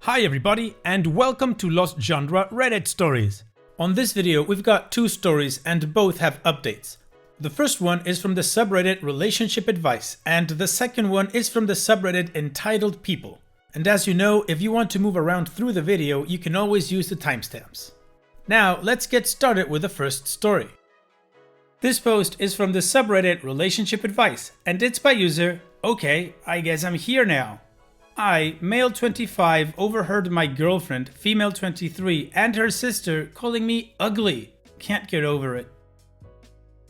Hi everybody, and welcome to Lost Genre Reddit Stories. On this video we've got two stories and both have updates. The first one is from the subreddit Relationship Advice and the second one is from the subreddit Entitled People. And as you know, if you want to move around through the video, you can always use the timestamps. Now let's get started with the first story. This post is from the subreddit Relationship Advice and it's by user Okay, I guess I'm here now. I, male 25, overheard my girlfriend, female 23, and her sister calling me ugly. Can't get over it.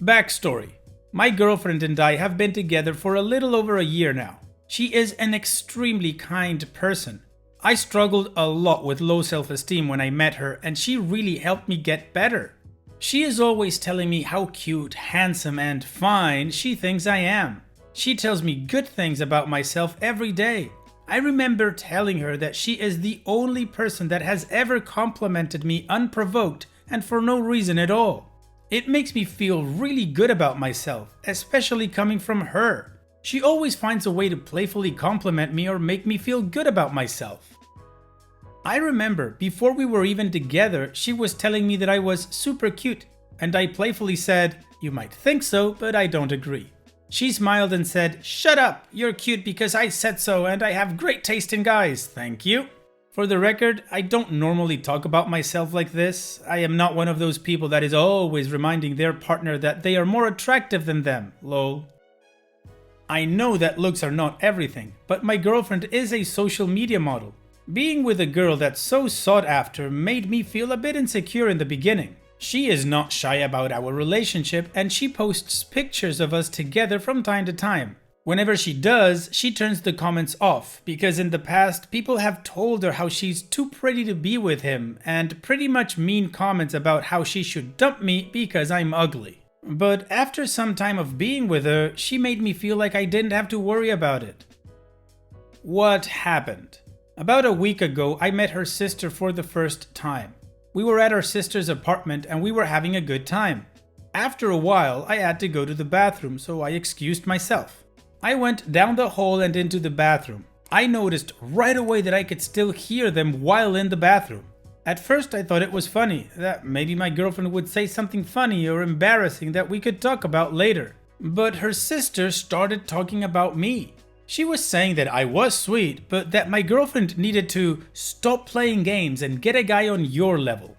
Backstory. My girlfriend and I have been together for a little over a year now. She is an extremely kind person. I struggled a lot with low self-esteem when I met her, and she really helped me get better. She is always telling me how cute, handsome, and fine she thinks I am. She tells me good things about myself every day. I remember telling her that she is the only person that has ever complimented me unprovoked and for no reason at all. It makes me feel really good about myself, especially coming from her. She always finds a way to playfully compliment me or make me feel good about myself. I remember before we were even together, she was telling me that I was super cute, and I playfully said, "You might think so, but I don't agree." She smiled and said, "Shut up, you're cute because I said so and I have great taste in guys, thank you." For the record, I don't normally talk about myself like this. I am not one of those people that is always reminding their partner that they are more attractive than them, lol. I know that looks are not everything, but my girlfriend is a social media model. Being with a girl that's so sought after made me feel a bit insecure in the beginning. She is not shy about our relationship and she posts pictures of us together from time to time. Whenever she does, she turns the comments off because in the past people have told her how she's too pretty to be with him and pretty much mean comments about how she should dump me because I'm ugly. But after some time of being with her, she made me feel like I didn't have to worry about it. What happened? About a week ago, I met her sister for the first time. We were at our sister's apartment and we were having a good time. After a while, I had to go to the bathroom, so I excused myself. I went down the hall and into the bathroom. I noticed right away that I could still hear them while in the bathroom. At first I thought it was funny, that maybe my girlfriend would say something funny or embarrassing that we could talk about later. But her sister started talking about me. She was saying that I was sweet, but that my girlfriend needed to stop playing games and get a guy on your level.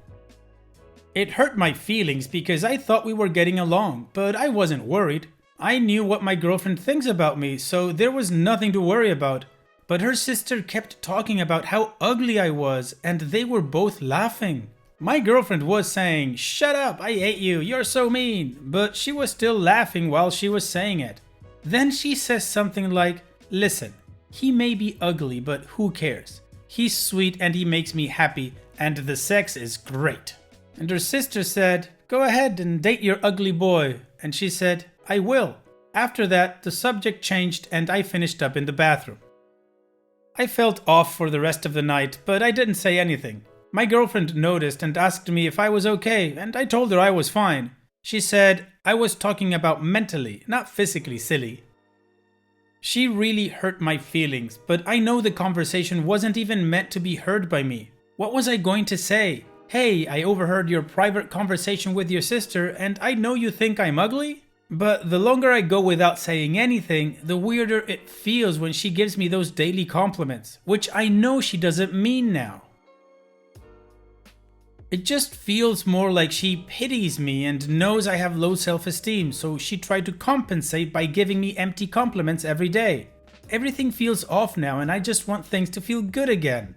It hurt my feelings because I thought we were getting along, but I wasn't worried. I knew what my girlfriend thinks about me, so there was nothing to worry about. But her sister kept talking about how ugly I was, and they were both laughing. My girlfriend was saying, "Shut up, I hate you, you're so mean," but she was still laughing while she was saying it. Then she says something like, "Listen, he may be ugly, but who cares? He's sweet and he makes me happy, and the sex is great." And her sister said, "Go ahead and date your ugly boy." And she said, "I will." After that, the subject changed and I finished up in the bathroom. I felt off for the rest of the night, but I didn't say anything. My girlfriend noticed and asked me if I was okay, and I told her I was fine. She said I was talking about mentally, not physically silly. She really hurt my feelings, but I know the conversation wasn't even meant to be heard by me. What was I going to say? "Hey, I overheard your private conversation with your sister and I know you think I'm ugly?" But the longer I go without saying anything, the weirder it feels when she gives me those daily compliments, which I know she doesn't mean now. It just feels more like she pities me and knows I have low self-esteem, so she tried to compensate by giving me empty compliments every day. Everything feels off now and I just want things to feel good again.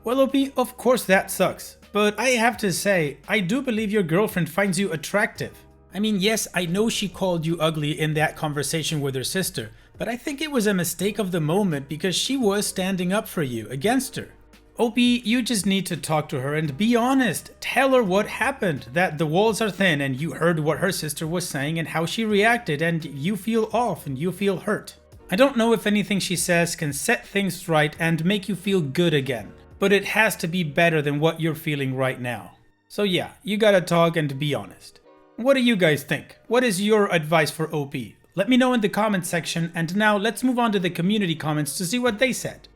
Well, OP, of course that sucks, but I have to say, I do believe your girlfriend finds you attractive. I mean, yes, I know she called you ugly in that conversation with her sister, but I think it was a mistake of the moment because she was standing up for you against her. OP, you just need to talk to her and be honest. Tell her what happened, that the walls are thin and you heard what her sister was saying and how she reacted and you feel off and you feel hurt. I don't know if anything she says can set things right and make you feel good again, but it has to be better than what you're feeling right now. So yeah, you gotta talk and be honest. What do you guys think? What is your advice for OP? Let me know in the comments section, and now let's move on to the community comments to see what they said.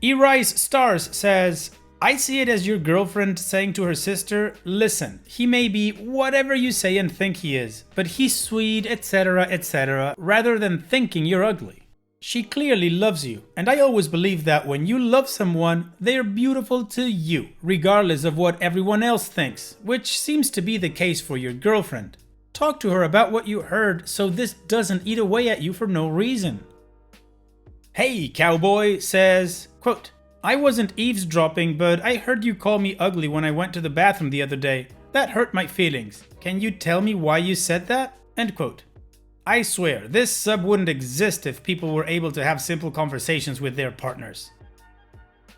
Erise Stars says, I see it as your girlfriend saying to her sister, listen, he may be whatever you say and think he is, but he's sweet, etc., rather than thinking you're ugly. She clearly loves you, and I always believe that when you love someone, they're beautiful to you, regardless of what everyone else thinks, which seems to be the case for your girlfriend. Talk to her about what you heard so this doesn't eat away at you for no reason. Hey Cowboy says, quote, I wasn't eavesdropping, but I heard you call me ugly when I went to the bathroom the other day. That hurt my feelings. Can you tell me why you said that? End quote. I swear, this sub wouldn't exist if people were able to have simple conversations with their partners.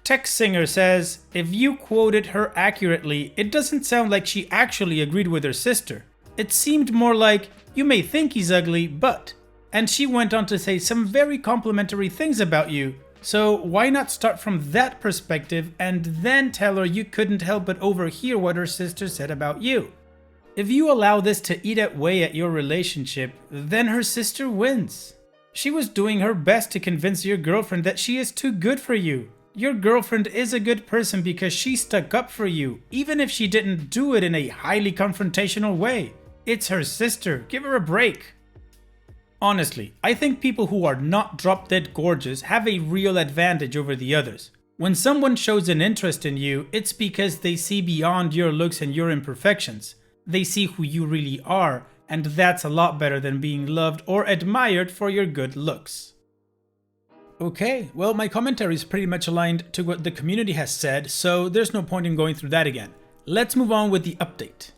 Tech Singer says, if you quoted her accurately, it doesn't sound like she actually agreed with her sister. It seemed more like, you may think he's ugly, but... And she went on to say some very complimentary things about you. So why not start from that perspective and then tell her you couldn't help but overhear what her sister said about you? If you allow this to eat away at your relationship, then her sister wins. She was doing her best to convince your girlfriend that she is too good for you. Your girlfriend is a good person because she stuck up for you, even if she didn't do it in a highly confrontational way. It's her sister, give her a break. Honestly, I think people who are not drop-dead gorgeous have a real advantage over the others. When someone shows an interest in you, it's because they see beyond your looks and your imperfections. They see who you really are, and that's a lot better than being loved or admired for your good looks. Okay, well, my commentary is pretty much aligned to what the community has said, so there's no point in going through that again. Let's move on with the update.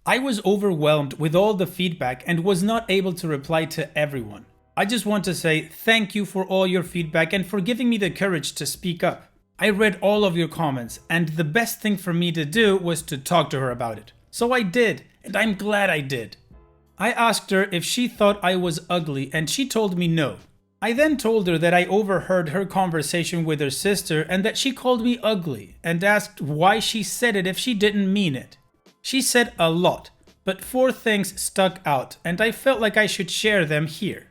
I was overwhelmed with all the feedback and was not able to reply to everyone. I just want to say thank you for all your feedback and for giving me the courage to speak up. I read all of your comments, and the best thing for me to do was to talk to her about it. So I did, and I'm glad I did. I asked her if she thought I was ugly, and she told me no. I then told her that I overheard her conversation with her sister and that she called me ugly, and asked why she said it if she didn't mean it. She said a lot, but 4 things stuck out, and I felt like I should share them here.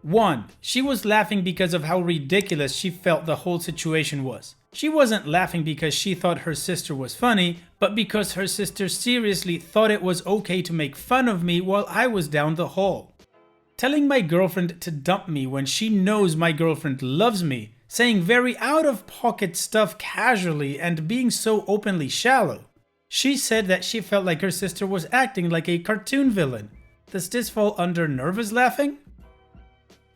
1. She was laughing because of how ridiculous she felt the whole situation was. She wasn't laughing because she thought her sister was funny, but because her sister seriously thought it was okay to make fun of me while I was down the hall. Telling my girlfriend to dump me when she knows my girlfriend loves me, saying very out-of-pocket stuff casually, and being so openly shallow. She said that she felt like her sister was acting like a cartoon villain. Does this fall under nervous laughing?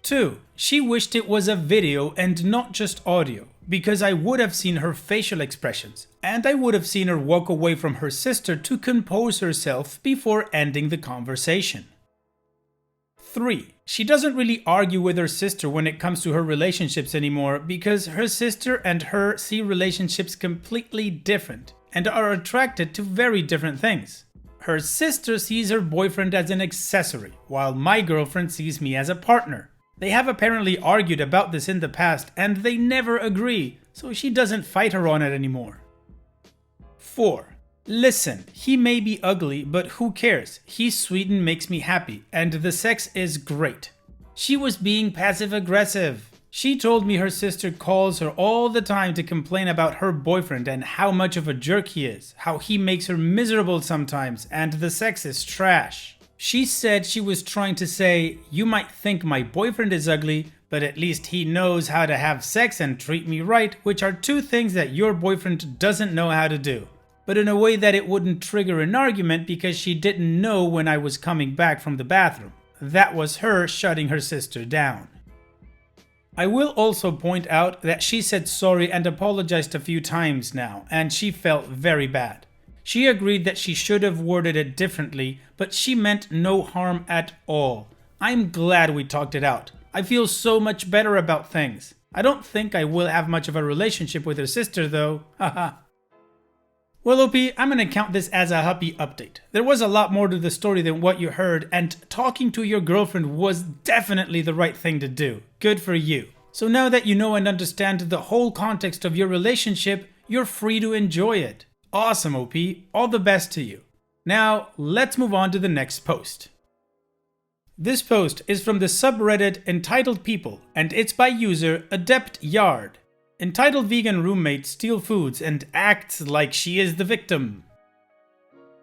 2. She wished it was a video and not just audio, because I would have seen her facial expressions, and I would have seen her walk away from her sister to compose herself before ending the conversation. 3. She doesn't really argue with her sister when it comes to her relationships anymore, because her sister and her see relationships completely different and are attracted to very different things. Her sister sees her boyfriend as an accessory, while my girlfriend sees me as a partner. They have apparently argued about this in the past, and they never agree, so she doesn't fight her on it anymore. 4. Listen, he may be ugly, but who cares? He's sweet and makes me happy, and the sex is great. She was being passive-aggressive. She told me her sister calls her all the time to complain about her boyfriend and how much of a jerk he is, how he makes her miserable sometimes, and the sex is trash. She said she was trying to say, you might think my boyfriend is ugly, but at least he knows how to have sex and treat me right, which are 2 things that your boyfriend doesn't know how to do. But in a way that it wouldn't trigger an argument because she didn't know when I was coming back from the bathroom. That was her shutting her sister down. I will also point out that she said sorry and apologized a few times now, and she felt very bad. She agreed that she should have worded it differently, but she meant no harm at all. I'm glad we talked it out. I feel so much better about things. I don't think I will have much of a relationship with her sister though, haha. Well, OP, I'm gonna count this as a happy update. There was a lot more to the story than what you heard, and talking to your girlfriend was definitely the right thing to do. Good for you. So now that you know and understand the whole context of your relationship, you're free to enjoy it. Awesome, OP. All the best to you. Now, let's move on to the next post. This post is from the subreddit Entitled People, and it's by user Adept Yard. Entitled vegan roommate steals foods and acts like she is the victim.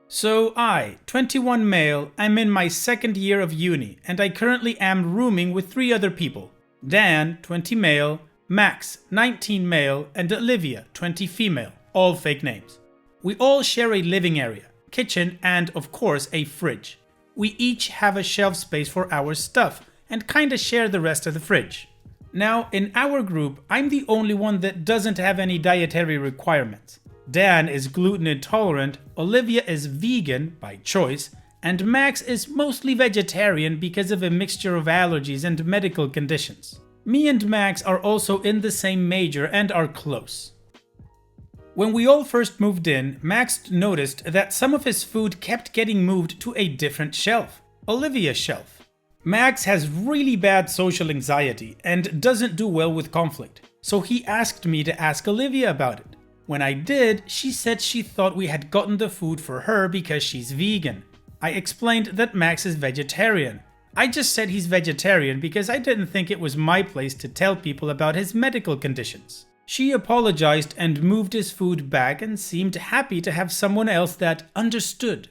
So I, 21 male, I'm in my second year of uni, and I currently am rooming with 3 other people. Dan, 20 male, Max, 19 male, and Olivia, 20 female, all fake names. We all share a living area, kitchen, and of course a fridge. We each have a shelf space for our stuff, and kinda share the rest of the fridge. Now, in our group, I'm the only one that doesn't have any dietary requirements. Dan is gluten intolerant, Olivia is vegan by choice, and Max is mostly vegetarian because of a mixture of allergies and medical conditions. Me and Max are also in the same major and are close. When we all first moved in, Max noticed that some of his food kept getting moved to a different shelf, Olivia's shelf. Max has really bad social anxiety and doesn't do well with conflict, so he asked me to ask Olivia about it. When I did, she said she thought we had gotten the food for her because she's vegan. I explained that Max is vegetarian. I just said he's vegetarian because I didn't think it was my place to tell people about his medical conditions. She apologized and moved his food back and seemed happy to have someone else that understood.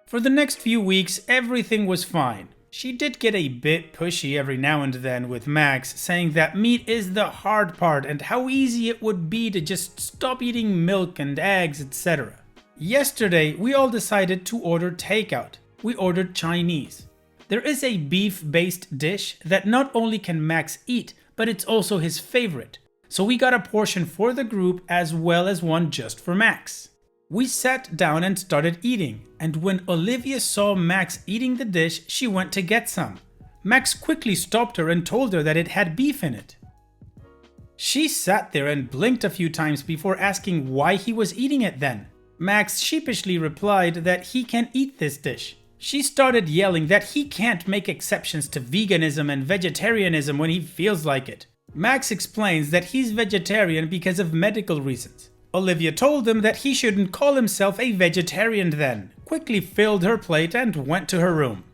For the next few weeks, everything was fine. She did get a bit pushy every now and then with Max, saying that meat is the hard part and how easy it would be to just stop eating milk and eggs, etc. Yesterday, we all decided to order takeout. We ordered Chinese. There is a beef-based dish that not only can Max eat, but it's also his favorite. So we got a portion for the group as well as one just for Max. We sat down and started eating, and when Olivia saw Max eating the dish, she went to get some. Max quickly stopped her and told her that it had beef in it. She sat there and blinked a few times before asking why he was eating it then. Max sheepishly replied that he can eat this dish. She started yelling that he can't make exceptions to veganism and vegetarianism when he feels like it. Max explains that he's vegetarian because of medical reasons. Olivia told him that he shouldn't call himself a vegetarian then, quickly filled her plate and went to her room.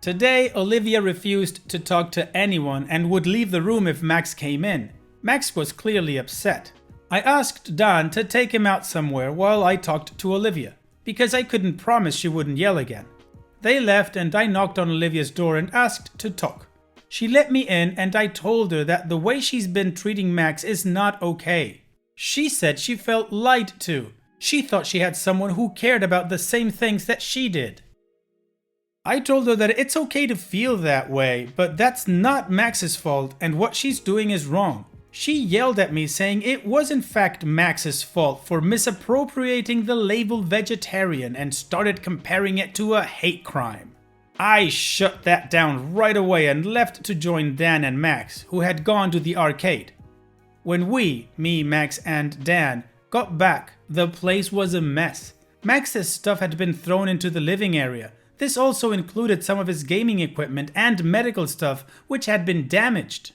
Today, Olivia refused to talk to anyone and would leave the room if Max came in. Max was clearly upset. I asked Dan to take him out somewhere while I talked to Olivia, because I couldn't promise she wouldn't yell again. They left and I knocked on Olivia's door and asked to talk. She let me in and I told her that the way she's been treating Max is not okay. She said she felt lied to. She thought she had someone who cared about the same things that she did. I told her that it's okay to feel that way, but that's not Max's fault and what she's doing is wrong. She yelled at me saying it was in fact Max's fault for misappropriating the label vegetarian and started comparing it to a hate crime. I shut that down right away and left to join Dan and Max, who had gone to the arcade. When we, me, Max, and Dan, got back, the place was a mess. Max's stuff had been thrown into the living area. This also included some of his gaming equipment and medical stuff, which had been damaged.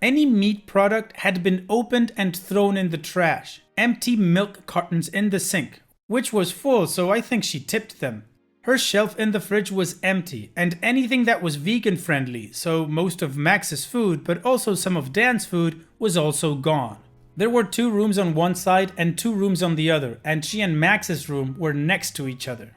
Any meat product had been opened and thrown in the trash. Empty milk cartons in the sink, which was full, so I think she tipped them. Her shelf in the fridge was empty, and anything that was vegan friendly, so most of Max's food, but also some of Dan's food, was also gone. There were 2 rooms on one side and 2 rooms on the other, and she and Max's room were next to each other.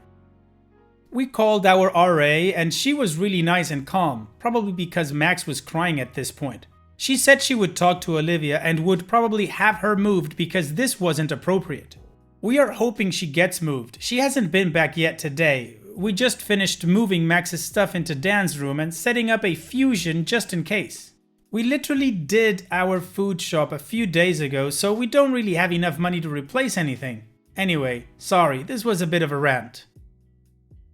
We called our RA, and she was really nice and calm, probably because Max was crying at this point. She said she would talk to Olivia and would probably have her moved because this wasn't appropriate. We are hoping she gets moved. She hasn't been back yet today. We just finished moving Max's stuff into Dan's room and setting up a fusion just in case. We literally did our food shop a few days ago, so we don't really have enough money to replace anything. Anyway, sorry, this was a bit of a rant.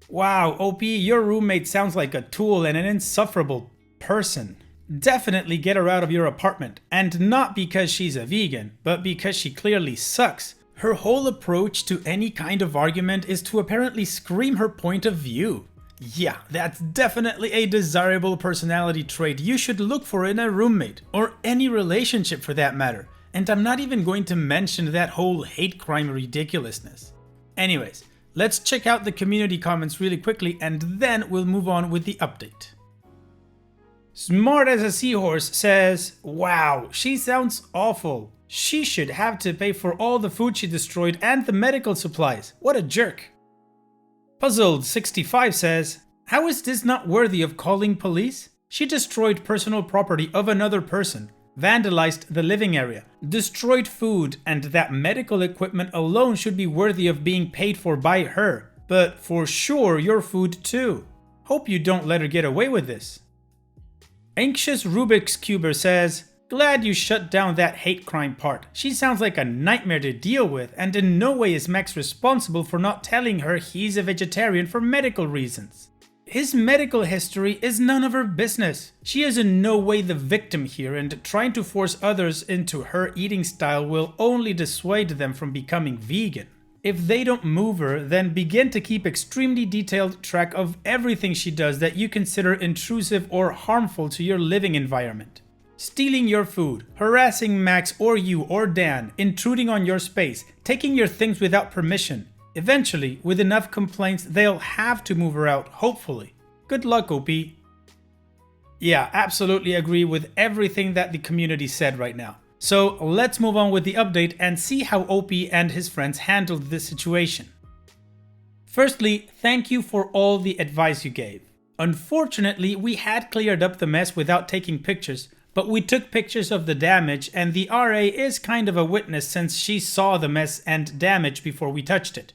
Wow, OP, your roommate sounds like a tool and an insufferable person. Definitely get her out of your apartment, and not because she's a vegan, but because she clearly sucks. Her whole approach to any kind of argument is to apparently scream her point of view. Yeah, that's definitely a desirable personality trait you should look for in a roommate, or any relationship for that matter. And I'm not even going to mention that whole hate crime ridiculousness. Anyways, Let's check out the community comments really quickly and then we'll move on with the update. Smart as a Seahorse says, wow, she sounds awful. She should have to pay for all the food she destroyed and the medical supplies. What a jerk. Puzzled65 says, how is this not worthy of calling police? She destroyed personal property of another person, vandalized the living area, destroyed food, and that medical equipment alone should be worthy of being paid for by her. But for sure your food too. Hope you don't let her get away with this. Anxious Rubik's Cuber says, glad you shut down that hate crime part. She sounds like a nightmare to deal with, and in no way is Max responsible for not telling her he's a vegetarian for medical reasons. His medical history is none of her business. She is in no way the victim here, and trying to force others into her eating style will only dissuade them from becoming vegan. If they don't move her, then begin to keep extremely detailed track of everything she does that you consider intrusive or harmful to your living environment. Stealing your food, harassing Max or you or Dan, intruding on your space, taking your things without permission. Eventually, with enough complaints, they'll have to move her out, hopefully. Good luck, OP. Yeah, absolutely agree with everything that the community said right now. So let's move on with the update and see how OP and his friends handled this situation. Firstly, thank you for all the advice you gave. Unfortunately, we had cleared up the mess without taking pictures, but we took pictures of the damage and the RA is kind of a witness since she saw the mess and damage before we touched it.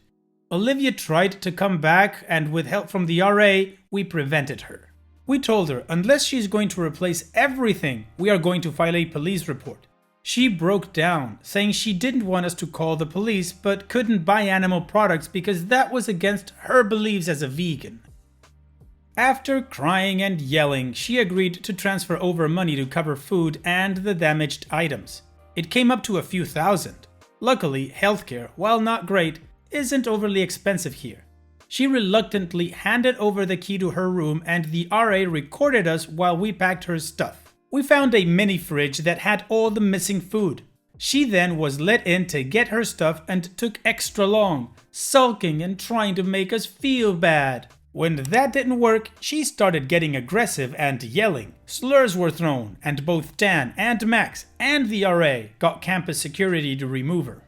Olivia tried to come back and with help from the RA, we prevented her. We told her unless she's going to replace everything, we are going to file a police report. She broke down, saying she didn't want us to call the police but couldn't buy animal products because that was against her beliefs as a vegan. After crying and yelling, she agreed to transfer over money to cover food and the damaged items. It came up to a few thousand. Luckily, healthcare, while not great, isn't overly expensive here. She reluctantly handed over the key to her room and the RA recorded us while we packed her stuff. We found a mini fridge that had all the missing food. She then was let in to get her stuff and took extra long, sulking and trying to make us feel bad. When that didn't work, she started getting aggressive and yelling. Slurs were thrown, and both Dan and Max and the RA got campus security to remove her.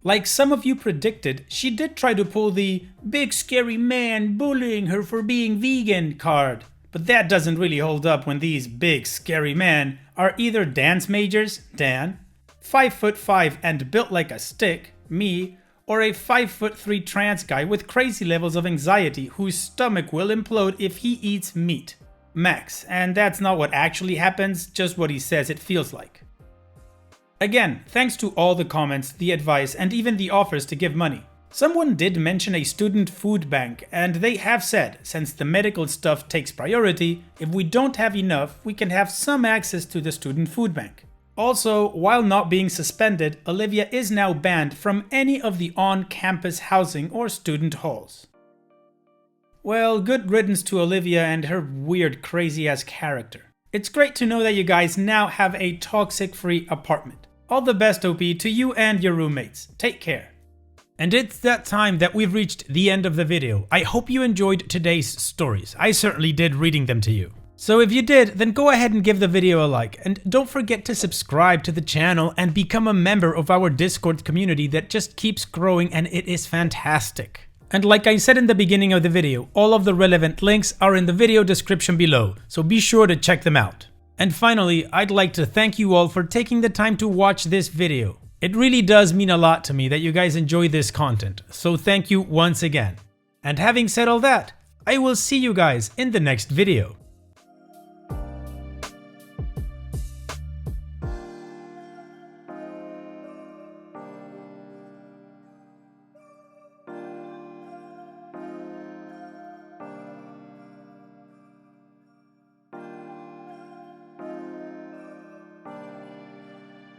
Like some of you predicted, she did try to pull the big scary man bullying her for being vegan card. But that doesn't really hold up when these big scary men are either dance majors, Dan, 5'5" and built like a stick, me, or a 5'3" trans guy with crazy levels of anxiety whose stomach will implode if he eats meat, Max, and that's not what actually happens, just what he says it feels like. Again, thanks to all the comments, the advice, and even the offers to give money. Someone did mention a student food bank, and they have said, since the medical stuff takes priority, if we don't have enough, we can have some access to the student food bank. Also, while not being suspended, Olivia is now banned from any of the on-campus housing or student halls. Well, good riddance to Olivia and her weird, crazy-ass character. It's great to know that you guys now have a toxic-free apartment. All the best, OP, to you and your roommates. Take care. And it's that time that we've reached the end of the video. I hope you enjoyed today's stories. I certainly did reading them to you. So if you did, then go ahead and give the video a like, and don't forget to subscribe to the channel and become a member of our Discord community that just keeps growing and it is fantastic. And like I said in the beginning of the video, all of the relevant links are in the video description below, so be sure to check them out. And finally, I'd like to thank you all for taking the time to watch this video. It really does mean a lot to me that you guys enjoy this content, so thank you once again. And having said all that, I will see you guys in the next video.